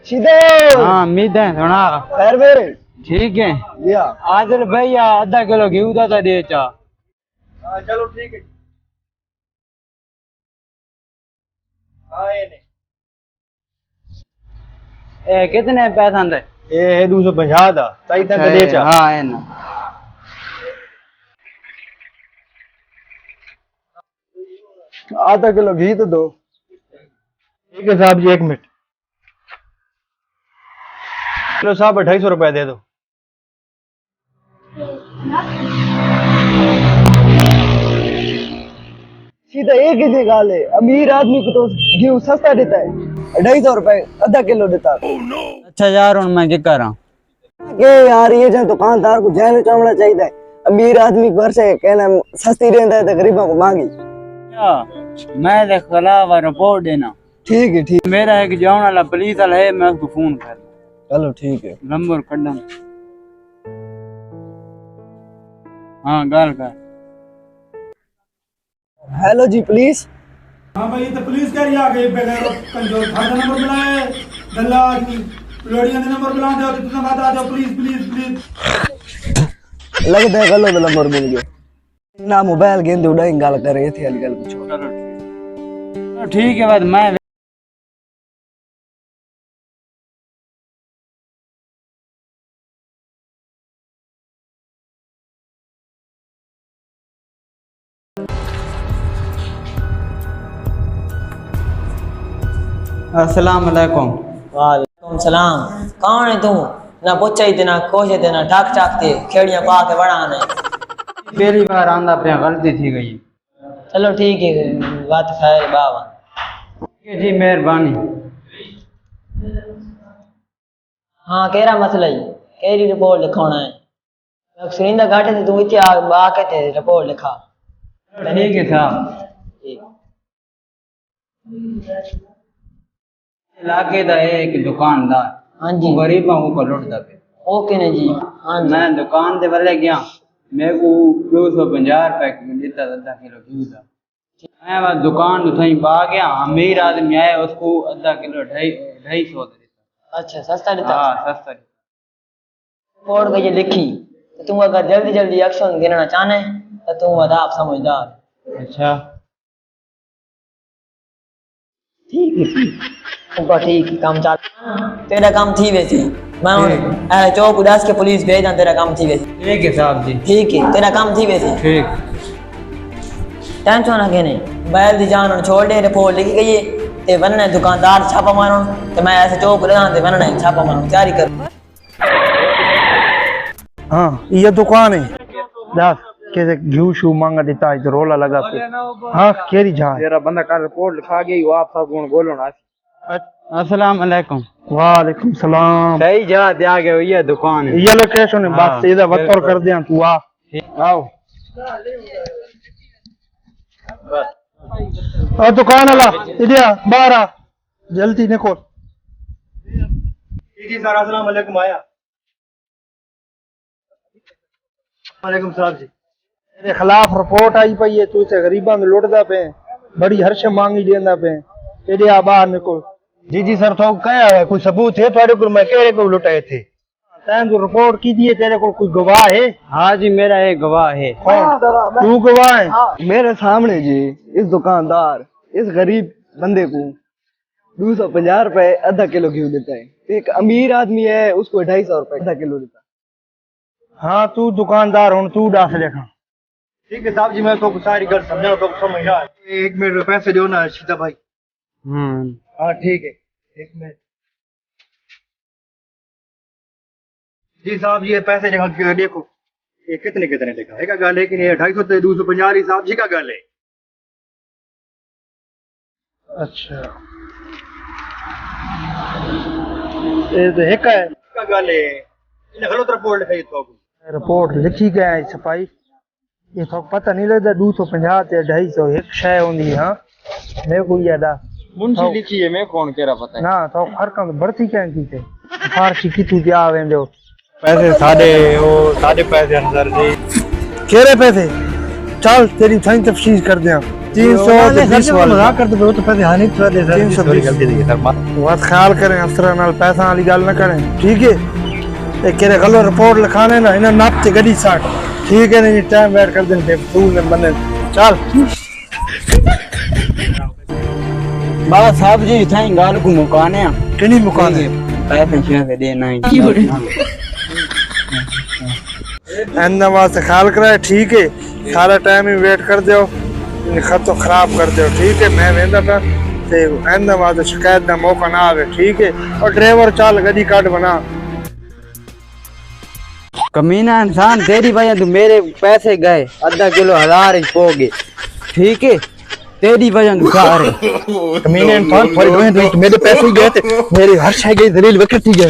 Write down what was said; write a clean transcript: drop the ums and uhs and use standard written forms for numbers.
सीधे। हाँ उम्मीद है सुना। खैर मेरे ठीक है दिया। आदिल भैया आधा किलो घी था दे चा। हाँ चलो ठीक है। हाँ ये नहीं। ए कितने पैसा दे? ये है 250 दा सही तक दे चा। हाँ है ना। आधा किलो घी तो दो। ठीक है साहब जी 1 मिनट। चलो साहब 250 रुपए दे दो। सीधा एक ही गाल है। अमीर आदमी को तो घी सस्ता देता है। 250 रुपए आधा किलो देता है। अच्छा यार हूँ मैं क्या कर रहा हूँ? ये यार ये जो दुकानदार को जेल चढ़ना चाहिए। अमीर आदमी घर से कहना सस्ती रहता है तो गरीबों को मांगी। क्या मैं तो खिलाफ रिपोर्ट देना। ठीक है ठीक। मेरा एक जाने वाला पुलिस वाला है मैं उसको फोन कर। चलो ठीक है। नंबर कड्डा। हाँ गाल कर। हेलो जी पुलिस। हाँ भाई ये तो पुलिस कह रही है आगे कंजोर खाना नंबर मिलाए गल्ला आदमी लोड़ियां ने नंबर मिला दो कितना बात आ जाओ प्लीज प्लीज प्लीज। लगता है गलो नंबर मिल गया ना। मोबाइल गेंद उड़ाई गाल कर रही थी अलगल कुछ। चलो ठीक है बाद मैं अस्सलाम वालेकुम। वालेकुम सलाम। कौन है तू? ना पूछा ही ना खोज है ना ठाक ठाक थे खेड़ियां पा के बड़ा ने। पहली बार आंदा पे गलती थी गई। चलो ठीक है बात खैर बाबा। ठीक है जी मेहरबानी। हाँ केरा मसला ही केरी रिपोर्ट लिखवाना है। सुनिंदा घाटे से तू इतने आके थे रिपोर्ट लिखा। ठीक है साहब। ठीक। इलाके दा एक दुकानदार हाँ जी गरीबों को लुटता पे। ओके ने जी। हाँ जी मैं दुकान दे वाले गया मेरे को 250 रुपए देता आधा किलो घी था। मैं बस दुकान उठाई बा गया अमीर आदमी आया उसको आधा किलो 250 देता। अच्छा सस्ता देता। हाँ सस्ता। रिपोर्ट का ये लिखी तो तुम अगर जल्दी जल्दी एक्शन गिनना चाहने तो तुम बता आप समझदार। अच्छा ठीक है ठीक काम चाल तेरा काम थी वैसे मैं अरे चौक उदास के पुलिस भेजा तेरा काम थी वैसे। ठीक है साहब जी। ठीक है तेरा काम थी वैसे। ठीक टेंशन ना कहने बैल दी जान छोड़ दे रिपोर्ट लिखी गई है ते बनने दुकानदार छापा मारो ते मैं ऐसे चौक उदास ते बनने छापा मारो जारी कर। हाँ ये दुकान है। दस कैसे घी शू मांगा देता है रोला लगा पे। हाँ केरी जा तेरा बंदा कल रिपोर्ट लिखा गई वो आप सब गुण बोलो ना। अस्सलाम वालेकुम। वालेकुम सलाम। सही जगह ते आ गए ये दुकान है। ये लोकेशन है बस सीधा बतौर कर दिया तू आ। आओ और दुकान वाला इधर आ बाहर आ जल्दी निकल। जी सर अस्सलाम वालेकुम आया। वालेकुम सलाम जी। तेरे खिलाफ रिपोर्ट आई पई है तू से गरीबा में लुटदा पे बड़ी हर्ष मांगी देंदा पे इधर आ बाहर निकल। जी सर तो क्या है कोई सबूत है तुम्हारे को मैं केरे को लुटाए थे? तैन जो रिपोर्ट की दिए तेरे को कोई गवाह है? हाँ जी मेरा एक गवाह है। तू गवाह है? मेरे सामने जी इस दुकानदार इस गरीब बंदे को 250 रुपए आधा किलो घी देता है। एक अमीर आदमी है उसको 250 रुपए आधा किलो देता है। हाँ तू दुकानदार हो तू डास देखा। ठीक है साहब जी मैं तो सारी गल समझा तो समझ आ। 1 मिनट पैसे दो ना सीधा भाई। हाँ ठीक है 1 मिनट। जी साहब ये पैसे देखो ये कितने कितने लिखा है का गल है कि नहीं 250 से 250 साहब जी का गल है। अच्छा ये तो एक है का गल है इन्हें गलत रिपोर्ट लिखाई तो रिपोर्ट लिखी गया है छपाई ये तो पता नहीं लगता 250 से 250 एक शय होंगी। हाँ मेरे को याद आ मुंशी लिखी है मैं कौन कह रहा पता है ना तो फर्क बढ़ती क्या की थे फारसी की तू क्या वेंदो पैसे साढ़े पैसे अंदर जी केरे पैसे चल तेरी सही तफसील कर दिया। 320 वाला मजाक करते हो तो पैसे हानि थोड़ा दे सर 320 गलती दी सर बहुत ख्याल करें अफसर नाल पैसा वाली गल ना करें ठीक है ते केरे गलो रिपोर्ट लिखाने ना इना नाप ते गड्डी साट ठीक है नहीं टाइम वेट कर देन तू ने बने चल बाबा साहब जी थाई गाल को मुकाने किनी मुकाने पैसे शेयर देना है अंदर वास्ते ख्याल करे ठीक है सारा टाइम ही वेट कर दो खत तो खराब कर दो ठीक है मैं वेंदा था ते अंदर वास्ते शिकायत का मौका ना आवे ठीक है और ड्राइवर चाल गड्डी काट बना कमीना इंसान तेरी वजह तू मेरे पैसे गए आधा किलो 1000 ही पो गए ठीक है तेरी वजह तू सारे कमीने इंसान फल गए तो मेरे पैसे गए थे मेरी हर शय गई दलील वक्त ही गए